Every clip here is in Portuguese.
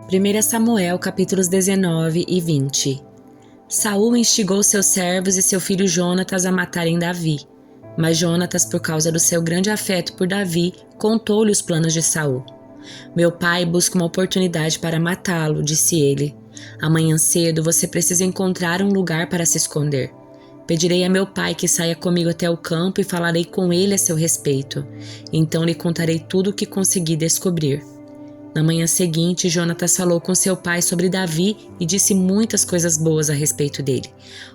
1 Samuel, capítulos 19 e 20. Saul instigou seus servos e seu filho Jonatas a matarem Davi. Mas Jonatas, por causa do seu grande afeto por Davi, contou-lhe os planos de Saul. Meu pai busca uma oportunidade para matá-lo, disse ele. Amanhã cedo você precisa encontrar um lugar para se esconder. Pedirei a meu pai que saia comigo até o campo e falarei com ele a seu respeito. Então lhe contarei tudo o que consegui descobrir. Na manhã seguinte, Jonatas falou com seu pai sobre Davi e disse muitas coisas boas a respeito dele.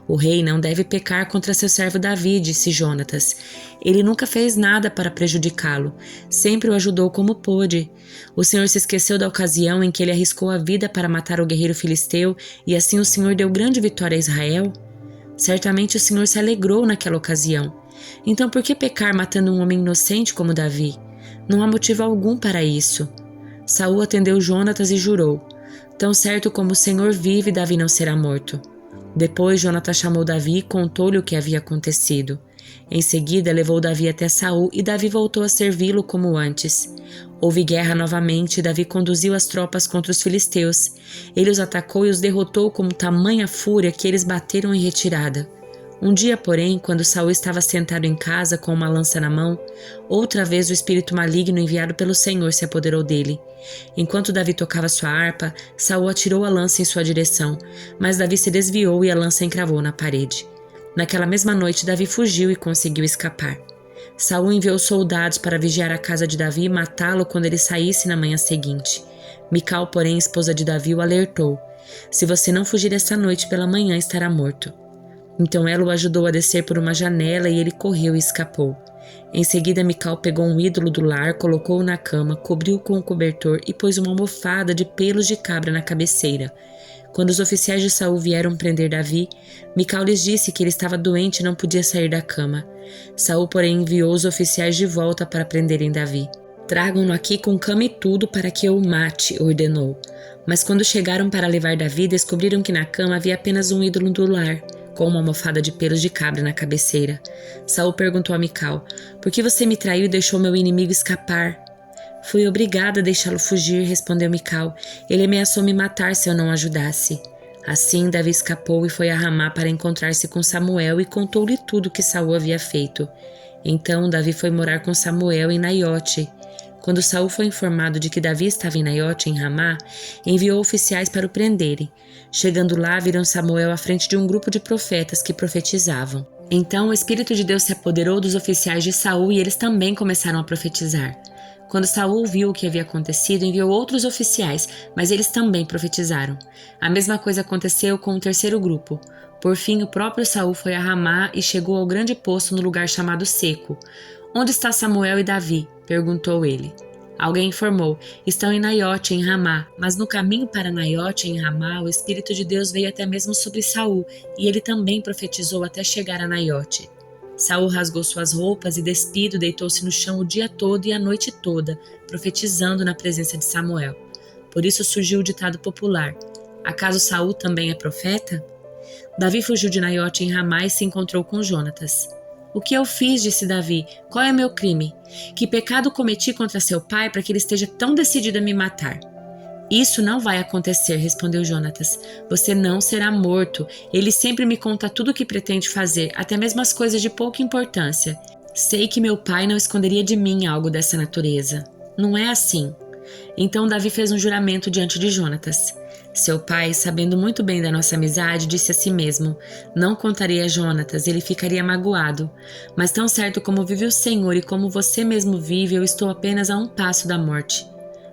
O rei não deve pecar contra seu servo Davi, disse Jonatas. Ele nunca fez nada para prejudicá-lo, sempre o ajudou como pôde. O Senhor se esqueceu da ocasião em que ele arriscou a vida para matar o guerreiro filisteu e assim o Senhor deu grande vitória a Israel? Certamente o Senhor se alegrou naquela ocasião. Então por que pecar matando um homem inocente como Davi? Não há motivo algum para isso. Saul atendeu Jonatas e jurou: tão certo como o Senhor vive, Davi não será morto. Depois Jonatas chamou Davi e contou-lhe o que havia acontecido. Em seguida levou Davi até Saul e Davi voltou a servi-lo como antes. Houve guerra novamente e Davi conduziu as tropas contra os filisteus. Ele os atacou e os derrotou com tamanha fúria que eles bateram em retirada. Um dia, porém, quando Saul estava sentado em casa com uma lança na mão, outra vez o espírito maligno enviado pelo Senhor se apoderou dele. Enquanto Davi tocava sua harpa, Saul atirou a lança em sua direção, mas Davi se desviou e a lança encravou na parede. Naquela mesma noite, Davi fugiu e conseguiu escapar. Saul enviou soldados para vigiar a casa de Davi e matá-lo quando ele saísse na manhã seguinte. Mical, porém, esposa de Davi, o alertou: se você não fugir essa noite, pela manhã estará morto. Então ela o ajudou a descer por uma janela e ele correu e escapou. Em seguida, Mical pegou um ídolo do lar, colocou-o na cama, cobriu-o com um cobertor e pôs uma almofada de pelos de cabra na cabeceira. Quando os oficiais de Saul vieram prender Davi, Mical lhes disse que ele estava doente e não podia sair da cama. Saul, porém, enviou os oficiais de volta para prenderem Davi. Tragam-no aqui com cama e tudo para que eu o mate, ordenou. Mas quando chegaram para levar Davi, descobriram que na cama havia apenas um ídolo do lar, com uma almofada de pelos de cabra na cabeceira. Saul perguntou a Mical: por que você me traiu e deixou meu inimigo escapar? Fui obrigada a deixá-lo fugir, respondeu Mical. Ele ameaçou me matar se eu não ajudasse. Assim, Davi escapou e foi a Ramá para encontrar-se com Samuel e contou-lhe tudo o que Saul havia feito. Então Davi foi morar com Samuel em Naiote. Quando Saul foi informado de que Davi estava em Naiote, em Ramá, enviou oficiais para o prenderem. Chegando lá, viram Samuel à frente de um grupo de profetas que profetizavam. Então o Espírito de Deus se apoderou dos oficiais de Saul e eles também começaram a profetizar. Quando Saul viu o que havia acontecido, enviou outros oficiais, mas eles também profetizaram. A mesma coisa aconteceu com o terceiro grupo. Por fim, o próprio Saul foi a Ramá e chegou ao grande poço no lugar chamado Seco. Onde está Samuel e Davi? Perguntou ele. Alguém informou: estão em Naiote, em Ramá. Mas no caminho para Naiote, em Ramá, o Espírito de Deus veio até mesmo sobre Saul, e ele também profetizou até chegar a Naiote. Saul rasgou suas roupas e, despido, deitou-se no chão o dia todo e a noite toda, profetizando na presença de Samuel. Por isso surgiu o ditado popular: acaso Saul também é profeta? Davi fugiu de Naiote em Ramá e se encontrou com Jonatas. O que eu fiz, disse Davi, qual é meu crime? Que pecado cometi contra seu pai para que ele esteja tão decidido a me matar? Isso não vai acontecer, respondeu Jonatas. Você não será morto. Ele sempre me conta tudo o que pretende fazer, até mesmo as coisas de pouca importância. Sei que meu pai não esconderia de mim algo dessa natureza. Não é assim. Então Davi fez um juramento diante de Jonatas. Seu pai, sabendo muito bem da nossa amizade, disse a si mesmo: não contarei a Jonatas, ele ficaria magoado. Mas tão certo como vive o Senhor e como você mesmo vive, eu estou apenas a um passo da morte.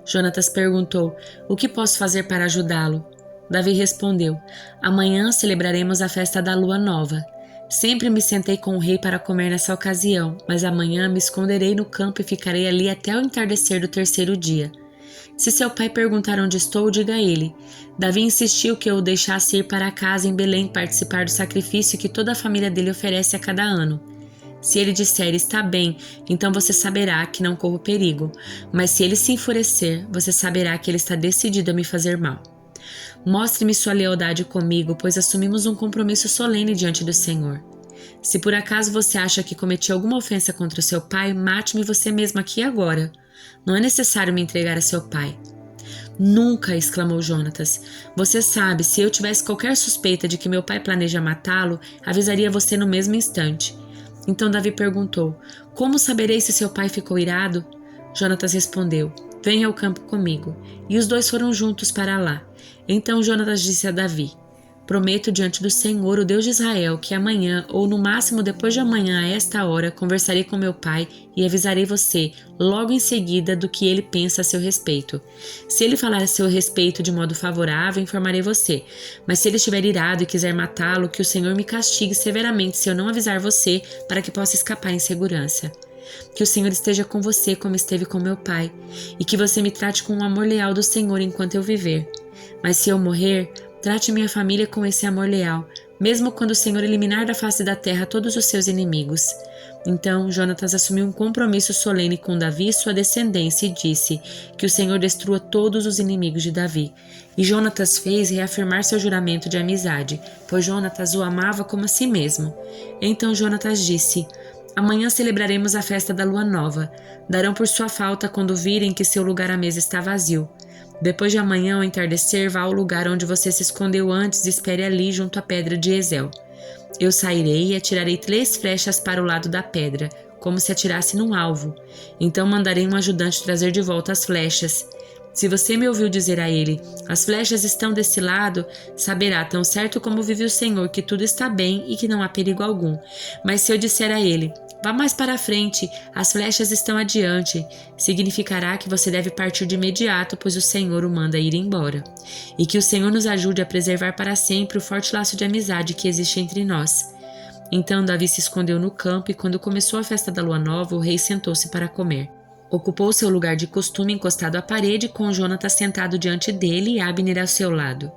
Jonatas perguntou: o que posso fazer para ajudá-lo? Davi respondeu: amanhã celebraremos a festa da lua nova. Sempre me sentei com o rei para comer nessa ocasião, mas amanhã me esconderei no campo e ficarei ali até o entardecer do terceiro dia. Se seu pai perguntar onde estou, diga a ele: Davi insistiu que eu o deixasse ir para casa em Belém participar do sacrifício que toda a família dele oferece a cada ano. Se ele disser está bem, então você saberá que não corro perigo, mas se ele se enfurecer, você saberá que ele está decidido a me fazer mal. Mostre-me sua lealdade comigo, pois assumimos um compromisso solene diante do Senhor. Se por acaso você acha que cometi alguma ofensa contra o seu pai, mate-me você mesmo aqui agora. Não é necessário me entregar a seu pai. Nunca, exclamou Jonatas. Você sabe, se eu tivesse qualquer suspeita de que meu pai planeja matá-lo, avisaria você no mesmo instante. Então Davi perguntou: Como saberei se seu pai ficou irado? Jonatas respondeu: Venha ao campo comigo. E os dois foram juntos para lá. Então Jonatas disse a Davi: Prometo diante do Senhor, o Deus de Israel, que amanhã, ou no máximo depois de amanhã a esta hora, conversarei com meu pai e avisarei você, logo em seguida, do que ele pensa a seu respeito. Se ele falar a seu respeito de modo favorável, informarei você. Mas se ele estiver irado e quiser matá-lo, que o Senhor me castigue severamente se eu não avisar você, para que possa escapar em segurança. Que o Senhor esteja com você como esteve com meu pai, e que você me trate com o amor leal do Senhor enquanto eu viver. Mas se eu morrer, trate minha família com esse amor leal, mesmo quando o Senhor eliminar da face da terra todos os seus inimigos. Então Jonatas assumiu um compromisso solene com Davi e sua descendência e disse que o Senhor destrua todos os inimigos de Davi. E Jonatas fez reafirmar seu juramento de amizade, pois Jonatas o amava como a si mesmo. Então Jonatas disse: Amanhã celebraremos a festa da lua nova. Darão por sua falta quando virem que seu lugar à mesa está vazio. Depois de amanhã, ao entardecer, vá ao lugar onde você se escondeu antes e espere ali junto à pedra de Ezel. Eu sairei e atirarei 3 flechas para o lado da pedra, como se atirasse num alvo. Então mandarei um ajudante trazer de volta as flechas. Se você me ouviu dizer a ele: As flechas estão desse lado, saberá tão certo como vive o Senhor que tudo está bem e que não há perigo algum. Mas se eu disser a ele: Vá mais para a frente, as flechas estão adiante, significará que você deve partir de imediato, pois o Senhor o manda ir embora. E que o Senhor nos ajude a preservar para sempre o forte laço de amizade que existe entre nós. Então Davi se escondeu no campo e quando começou a festa da lua nova, o rei sentou-se para comer. Ocupou seu lugar de costume encostado à parede, com Jonatas sentado diante dele e Abner ao seu lado.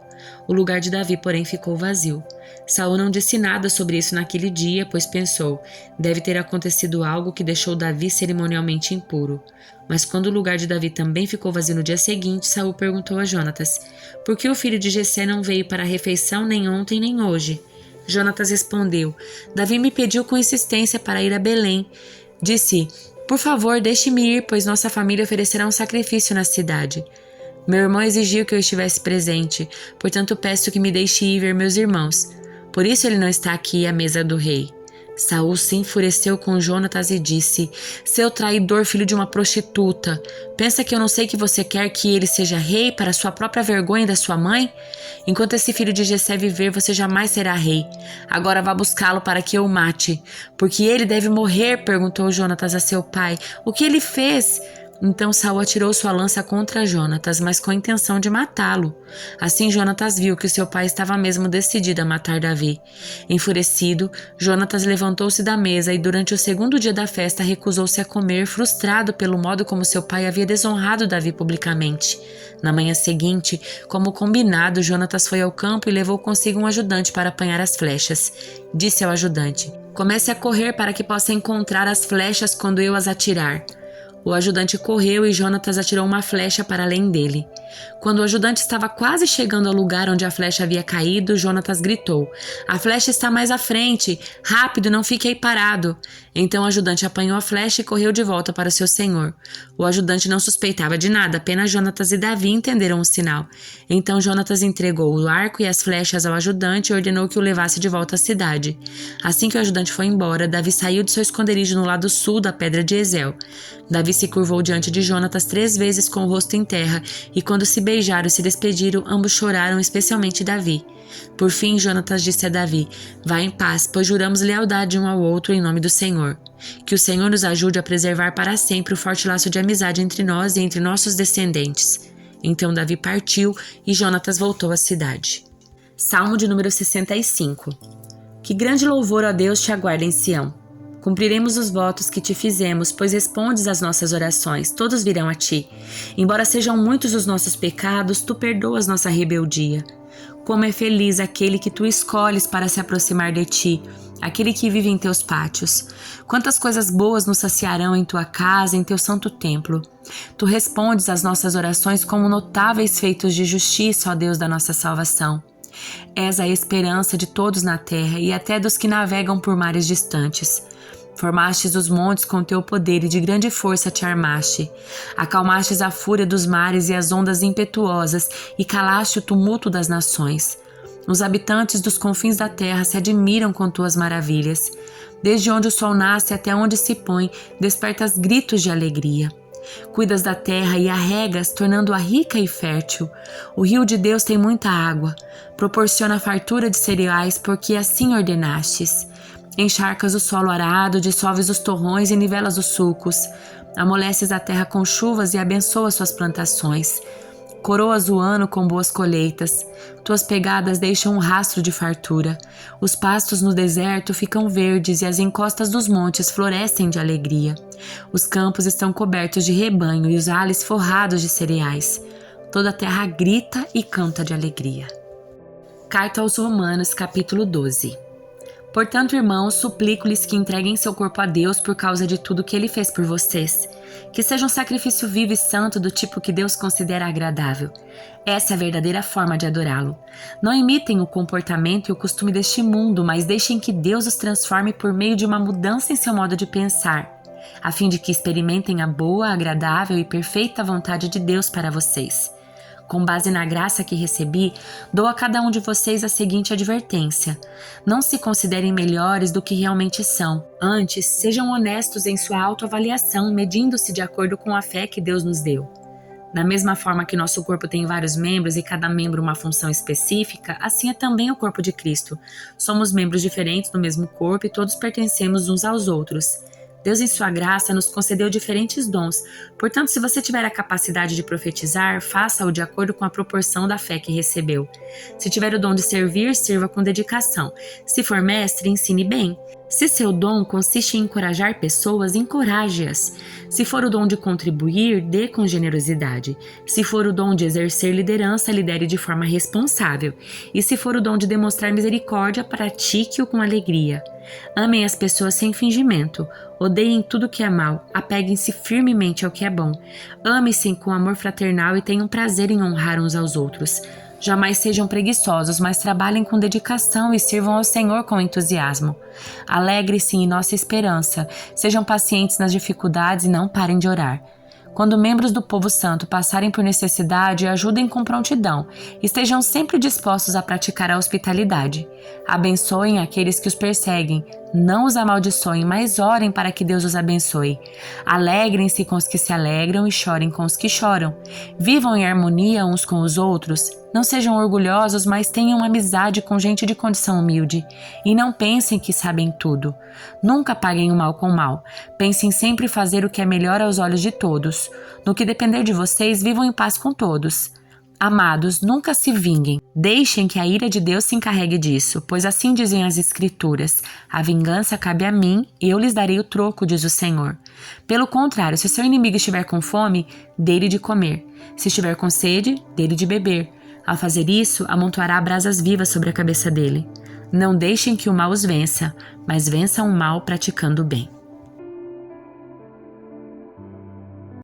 O lugar de Davi, porém, ficou vazio. Saul não disse nada sobre isso naquele dia, pois pensou: deve ter acontecido algo que deixou Davi cerimonialmente impuro. Mas quando o lugar de Davi também ficou vazio no dia seguinte, Saul perguntou a Jonatas: Por que o filho de Jessé não veio para a refeição nem ontem nem hoje? Jonatas respondeu: Davi me pediu com insistência para ir a Belém. Disse: Por favor, deixe-me ir, pois nossa família oferecerá um sacrifício na cidade. Meu irmão exigiu que eu estivesse presente, portanto peço que me deixe ir ver meus irmãos. Por isso ele não está aqui à mesa do rei. Saul se enfureceu com Jonatas e disse: Seu traidor, filho de uma prostituta, pensa que eu não sei que você quer que ele seja rei para sua própria vergonha e da sua mãe? Enquanto esse filho de Jessé viver, você jamais será rei. Agora vá buscá-lo para que eu o mate. Porque ele deve morrer, perguntou Jonatas a seu pai. O que ele fez? Então Saul atirou sua lança contra Jonatas, mas com a intenção de matá-lo. Assim Jonatas viu que o seu pai estava mesmo decidido a matar Davi. Enfurecido, Jonatas levantou-se da mesa e durante o segundo dia da festa recusou-se a comer, frustrado pelo modo como seu pai havia desonrado Davi publicamente. Na manhã seguinte, como combinado, Jonatas foi ao campo e levou consigo um ajudante para apanhar as flechas. Disse ao ajudante: Comece a correr para que possa encontrar as flechas quando eu as atirar. O ajudante correu e Jonatas atirou uma flecha para além dele. Quando o ajudante estava quase chegando ao lugar onde a flecha havia caído, Jonatas gritou: A flecha está mais à frente! Rápido, não fique aí parado! Então o ajudante apanhou a flecha e correu de volta para o seu senhor. O ajudante não suspeitava de nada, apenas Jonatas e Davi entenderam o sinal. Então Jonatas entregou o arco e as flechas ao ajudante e ordenou que o levasse de volta à cidade. Assim que o ajudante foi embora, Davi saiu de seu esconderijo no lado sul da pedra de Ezel. Davi se curvou diante de Jonatas 3 vezes com o rosto em terra, e quando se beijaram e se despediram, ambos choraram, especialmente Davi. Por fim, Jonatas disse a Davi: Vá em paz, pois juramos lealdade um ao outro em nome do Senhor. Que o Senhor nos ajude a preservar para sempre o forte laço de amizade entre nós e entre nossos descendentes. Então Davi partiu e Jonatas voltou à cidade. Salmo de número 65. Que grande louvor a Deus te aguarda em Sião. Cumpriremos os votos que te fizemos, pois respondes às nossas orações, todos virão a ti. Embora sejam muitos os nossos pecados, tu perdoas nossa rebeldia. Como é feliz aquele que tu escolhes para se aproximar de ti, aquele que vive em teus pátios. Quantas coisas boas nos saciarão em tua casa, em teu santo templo. Tu respondes às nossas orações como notáveis feitos de justiça, ó Deus da nossa salvação. És a esperança de todos na terra e até dos que navegam por mares distantes. Formastes os montes com teu poder e de grande força te armaste. Acalmastes a fúria dos mares e as ondas impetuosas e calaste o tumulto das nações. Os habitantes dos confins da terra se admiram com tuas maravilhas. Desde onde o sol nasce até onde se põe, despertas gritos de alegria. Cuidas da terra e a regas, tornando-a rica e fértil. O rio de Deus tem muita água. Proporciona fartura de cereais, porque assim ordenastes. Encharcas o solo arado, dissolves os torrões e nivelas os sulcos. Amoleces a terra com chuvas e abençoas suas plantações. Coroas o ano com boas colheitas. Tuas pegadas deixam um rastro de fartura. Os pastos no deserto ficam verdes e as encostas dos montes florescem de alegria. Os campos estão cobertos de rebanho e os vales forrados de cereais. Toda a terra grita e canta de alegria. Carta aos Romanos, capítulo 12. Portanto, irmãos, suplico-lhes que entreguem seu corpo a Deus por causa de tudo que Ele fez por vocês. Que seja um sacrifício vivo e santo do tipo que Deus considera agradável. Essa é a verdadeira forma de adorá-lo. Não imitem o comportamento e o costume deste mundo, mas deixem que Deus os transforme por meio de uma mudança em seu modo de pensar, a fim de que experimentem a boa, agradável e perfeita vontade de Deus para vocês. Com base na graça que recebi, dou a cada um de vocês a seguinte advertência: não se considerem melhores do que realmente são. Antes, sejam honestos em sua autoavaliação, medindo-se de acordo com a fé que Deus nos deu. Da mesma forma que nosso corpo tem vários membros e cada membro uma função específica, assim é também o corpo de Cristo. Somos membros diferentes do mesmo corpo e todos pertencemos uns aos outros. Deus, em sua graça, nos concedeu diferentes dons. Portanto, se você tiver a capacidade de profetizar, faça-o de acordo com a proporção da fé que recebeu. Se tiver o dom de servir, sirva com dedicação. Se for mestre, ensine bem. Se seu dom consiste em encorajar pessoas, encoraje-as. Se for o dom de contribuir, dê com generosidade. Se for o dom de exercer liderança, lidere de forma responsável. E se for o dom de demonstrar misericórdia, pratique-o com alegria. Amem as pessoas sem fingimento. Odeiem tudo que é mal. Apeguem-se firmemente ao que é bom. Amem-se com amor fraternal e tenham prazer em honrar uns aos outros. Jamais sejam preguiçosos, mas trabalhem com dedicação e sirvam ao Senhor com entusiasmo. Alegre-se em nossa esperança. Sejam pacientes nas dificuldades e não parem de orar. Quando membros do povo santo passarem por necessidade, ajudem com prontidão. Estejam sempre dispostos a praticar a hospitalidade. Abençoem aqueles que os perseguem. Não os amaldiçoem, mas orem para que Deus os abençoe. Alegrem-se com os que se alegram e chorem com os que choram. Vivam em harmonia uns com os outros. Não sejam orgulhosos, mas tenham amizade com gente de condição humilde. E não pensem que sabem tudo. Nunca paguem o mal com o mal. Pensem sempre fazer o que é melhor aos olhos de todos. No que depender de vocês, vivam em paz com todos. Amados, nunca se vinguem. Deixem que a ira de Deus se encarregue disso, pois assim dizem as Escrituras: a vingança cabe a mim, e eu lhes darei o troco, diz o Senhor. Pelo contrário, se seu inimigo estiver com fome, dê-lhe de comer. Se estiver com sede, dê-lhe de beber. Ao fazer isso, amontoará brasas vivas sobre a cabeça dele. Não deixem que o mal os vença, mas vençam o mal praticando o bem.